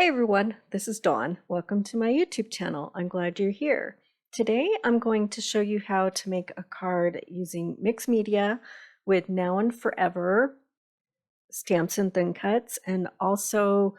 Hey everyone, this is Dawn. Welcome to my YouTube channel. I'm glad you're here. Today I'm going to show you how to make a card using mixed media with Now and Forever stamps and thin cuts, and also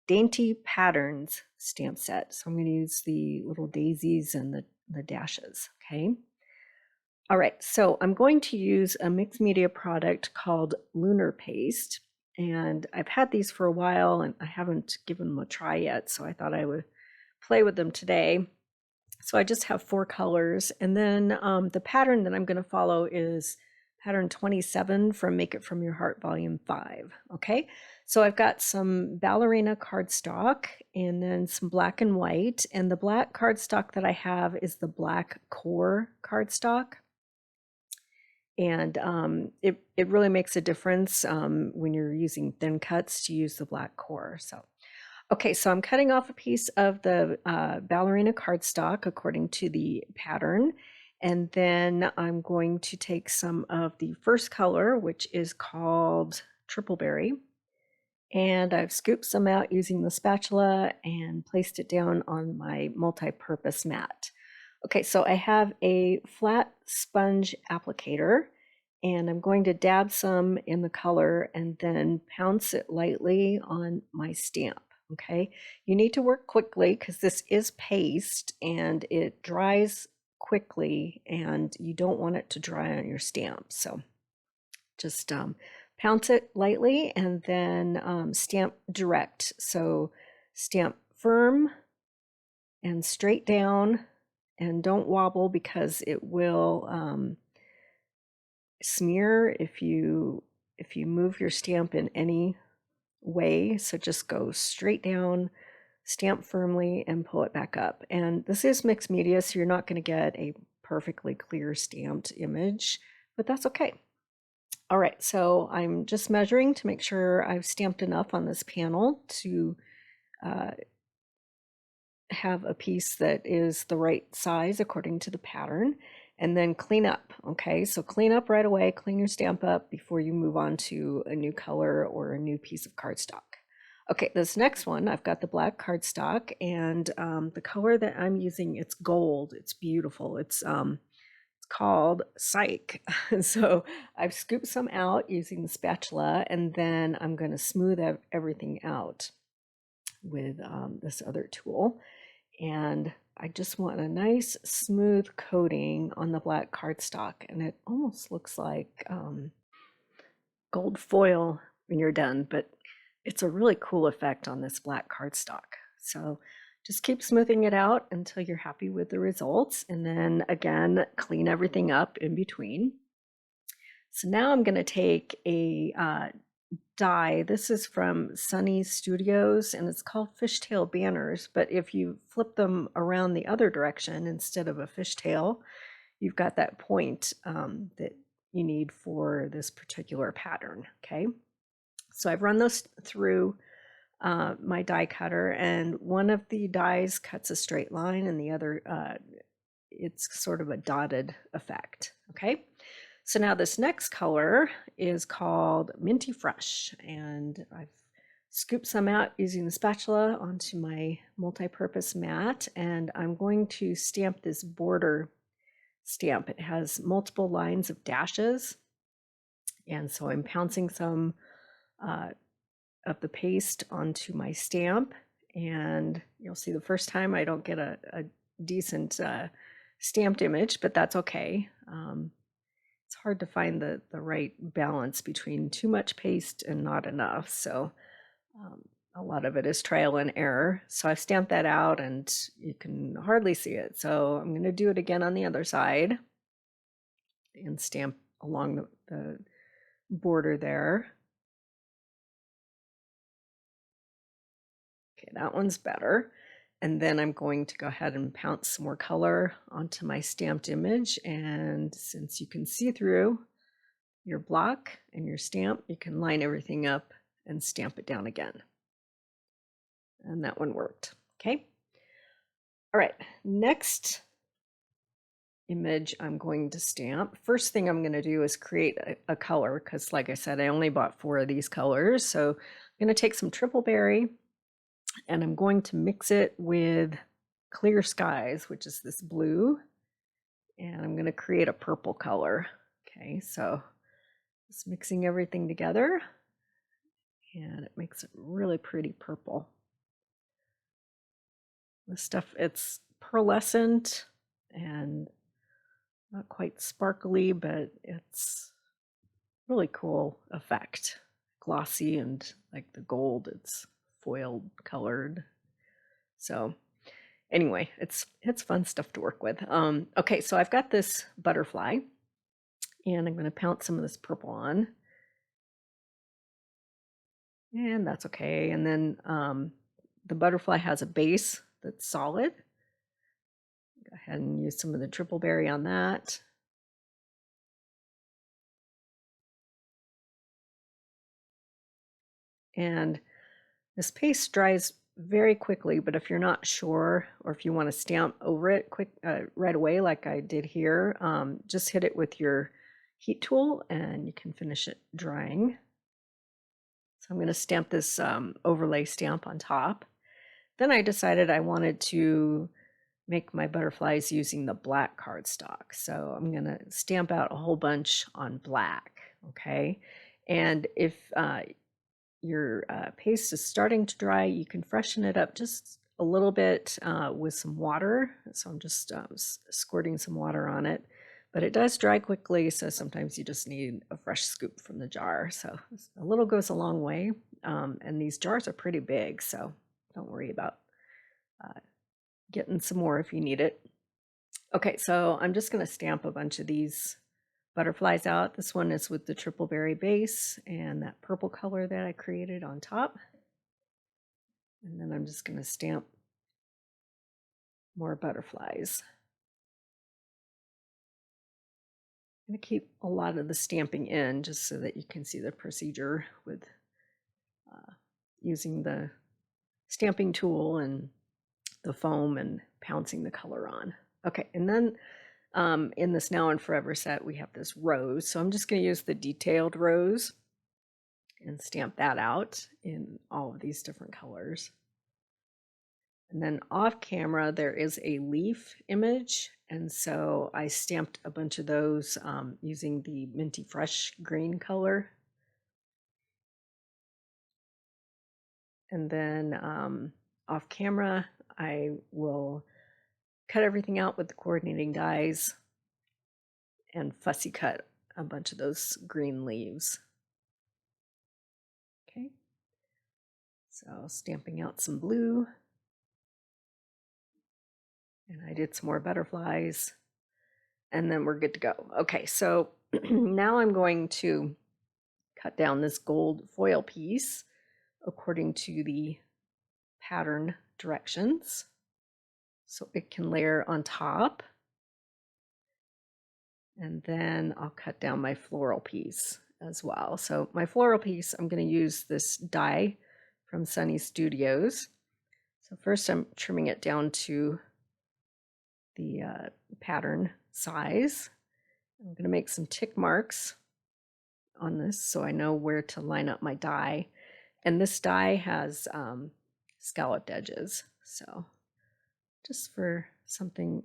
Dainty Patterns stamp set. So I'm going to use the little daisies and the dashes, okay? All right, so I'm going to use a mixed media product called Lunar Paste. And I've had these for a while and I haven't given them a try yet, so I thought I would play with them today. So I just have 4 colors, and then the pattern that I'm going to follow is pattern 27 from Make It From Your Heart Volume 5. Okay, so I've got some ballerina cardstock and then some black and white, and the black cardstock that I have is the black core cardstock. And it really makes a difference when you're using thin cuts to use the black core. So, okay, so I'm cutting off a piece of the ballerina cardstock according to the pattern. And then I'm going to take some of the first color, which is called Triple Berry. And I've scooped some out using the spatula and placed it down on my multi-purpose mat. Okay, so I have a flat sponge applicator, and I'm going to dab some in the color and then pounce it lightly on my stamp. Okay, you need to work quickly because this is paste and it dries quickly, and you don't want it to dry on your stamp. So just pounce it lightly and then stamp direct. So stamp firm and straight down, and don't wobble because it will smear if you move your stamp in any way. So just go straight down, stamp firmly, and pull it back up. And this is mixed media, so you're not going to get a perfectly clear stamped image, but that's okay. All right, so I'm just measuring to make sure I've stamped enough on this panel to have a piece that is the right size according to the pattern, and then clean up. Okay, so clean up right away, clean your stamp up before you move on to a new color or a new piece of cardstock. Okay, this next one, I've got the black cardstock, and the color that I'm using, it's gold. It's beautiful. It's called Psych. So I've scooped some out using the spatula, and then I'm going to smooth everything out with this other tool. And I just want a nice smooth coating on the black cardstock, and it almost looks like gold foil when you're done, but it's a really cool effect on this black cardstock. So just keep smoothing it out until you're happy with the results, and then again clean everything up in between. So now I'm going to take a die. This is from Sunny Studios, and it's called Fishtail Banners, but if you flip them around the other direction instead of a fishtail, you've got that point that you need for this particular pattern. Okay, so I've run those through my die cutter, and one of the dies cuts a straight line and the other it's sort of a dotted effect. Okay, so now this next color is called Minty Fresh, and I've scooped some out using the spatula onto my multi-purpose mat, and I'm going to stamp this border stamp. It has multiple lines of dashes, and so I'm pouncing some of the paste onto my stamp, and you'll see the first time I don't get a decent stamped image, but that's okay. It's hard to find the right balance between too much paste and not enough. So a lot of it is trial and error. So I've stamped that out and you can hardly see it. So I'm going to do it again on the other side and stamp along the border there. Okay, that one's better. And then I'm going to go ahead and pounce some more color onto my stamped image. And since you can see through your block and your stamp, you can line everything up and stamp it down again. And that one worked. Okay. All right. Next image I'm going to stamp. First thing I'm going to do is create a color, because like I said, I only bought 4 of these colors. So I'm going to take some Triple Berry and I'm going to mix it with Clear Skies, which is this blue, and I'm going to create a purple color. Okay, so just mixing everything together, and it makes it really pretty purple. This stuff, it's pearlescent and not quite sparkly, but it's really cool effect. Glossy and like the gold, it's foiled colored. So anyway, it's fun stuff to work with. Okay, so I've got this butterfly, and I'm going to pounce some of this purple on. And that's okay. And then the butterfly has a base that's solid. Go ahead and use some of the triple berry on that. And this paste dries very quickly, but if you're not sure, or if you want to stamp over it quick right away like I did here, just hit it with your heat tool and you can finish it drying. So I'm going to stamp this overlay stamp on top. Then I decided I wanted to make my butterflies using the black cardstock. So I'm going to stamp out a whole bunch on black, okay? And if your paste is starting to dry, you can freshen it up just a little bit with some water. So I'm just squirting some water on it, but it does dry quickly, so sometimes you just need a fresh scoop from the jar. So a little goes a long way, and these jars are pretty big, so don't worry about getting some more if you need it. Okay, so I'm just going to stamp a bunch of these butterflies out. This one is with the triple berry base and that purple color that I created on top. And then I'm just going to stamp more butterflies. I'm going to keep a lot of the stamping in just so that you can see the procedure with using the stamping tool and the foam and pouncing the color on. Okay, and then in this Now and Forever set, we have this rose. So I'm just going to use the detailed rose and stamp that out in all of these different colors. And then off camera, there is a leaf image. And so I stamped a bunch of those using the Minty Fresh green color. And then off camera, I will cut everything out with the coordinating dies and fussy cut a bunch of those green leaves. Okay, so stamping out some blue. And I did some more butterflies, and then we're good to go. Okay, so now I'm going to cut down this gold foil piece according to the pattern directions so it can layer on top. And then I'll cut down my floral piece as well. So my floral piece, I'm going to use this die from Sunny Studios. So first I'm trimming it down to the pattern size. I'm going to make some tick marks on this so I know where to line up my die. And this die has scalloped edges. So just for something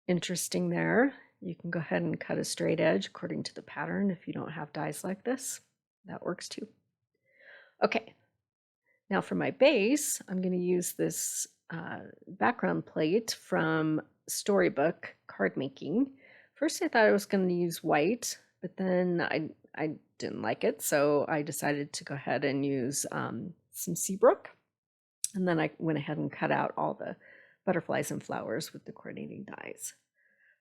interesting there, you can go ahead and cut a straight edge according to the pattern if you don't have dies like this. That works too. Okay, now for my base, I'm going to use this background plate from Storybook Card Making. First I thought I was going to use white, but then I didn't like it, so I decided to go ahead and use some Seabrook. And then I went ahead and cut out all the butterflies and flowers with the coordinating dies.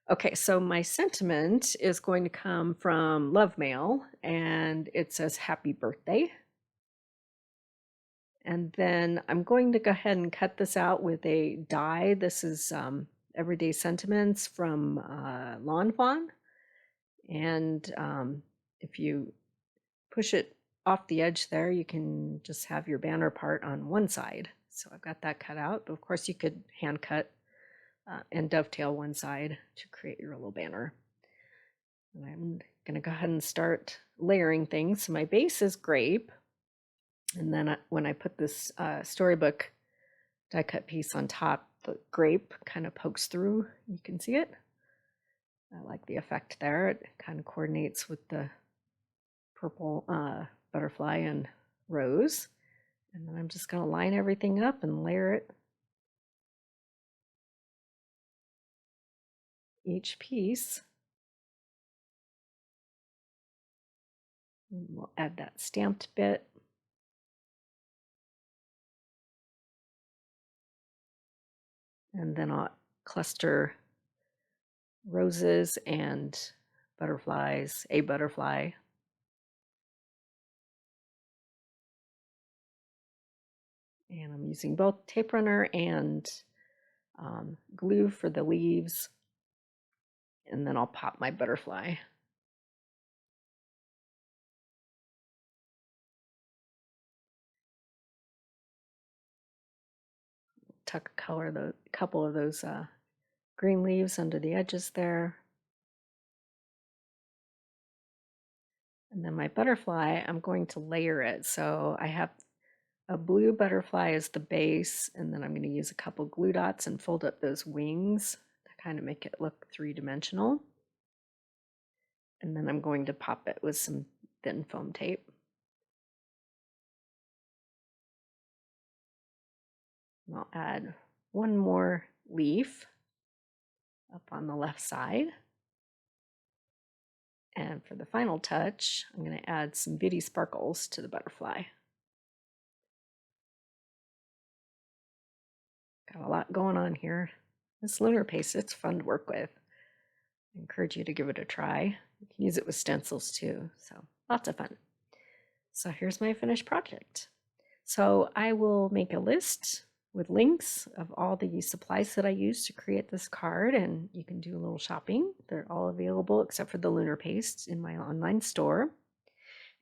Okay, so my sentiment is going to come from Love Mail, and it says happy birthday. And then I'm going to go ahead and cut this out with a die. This is Everyday Sentiments from Lawn Fawn. And if you push it off the edge there, you can just have your banner part on one side. So I've got that cut out, but of course you could hand cut and dovetail one side to create your little banner. And I'm going to go ahead and start layering things. So my base is grape. And then when I put this storybook die cut piece on top, the grape kind of pokes through. You can see it. I like the effect there. It kind of coordinates with the purple butterfly and rose. And then I'm just going to line everything up and layer it. Each piece. And we'll add that stamped bit. And then I'll cluster roses and butterflies, a butterfly. And I'm using both tape runner and glue for the leaves. And then I'll pop my butterfly. Tuck a couple of those green leaves under the edges there. And then my butterfly, I'm going to layer it. So I have a blue butterfly as the base, and then I'm going to use a couple glue dots and fold up those wings to kind of make it look three-dimensional. And then I'm going to pop it with some thin foam tape. And I'll add one more leaf up on the left side. And for the final touch, I'm going to add some bitty sparkles to the butterfly. Got a lot going on here. This Lunar Paste, it's fun to work with. I encourage you to give it a try. You can use it with stencils too, so lots of fun. So here's my finished project. So I will make a list with links of all the supplies that I used to create this card, and you can do a little shopping. They're all available except for the Lunar Paste in my online store.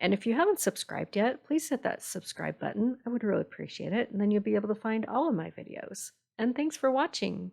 And if you haven't subscribed yet, please hit that subscribe button. I would really appreciate it, and then you'll be able to find all of my videos. And thanks for watching.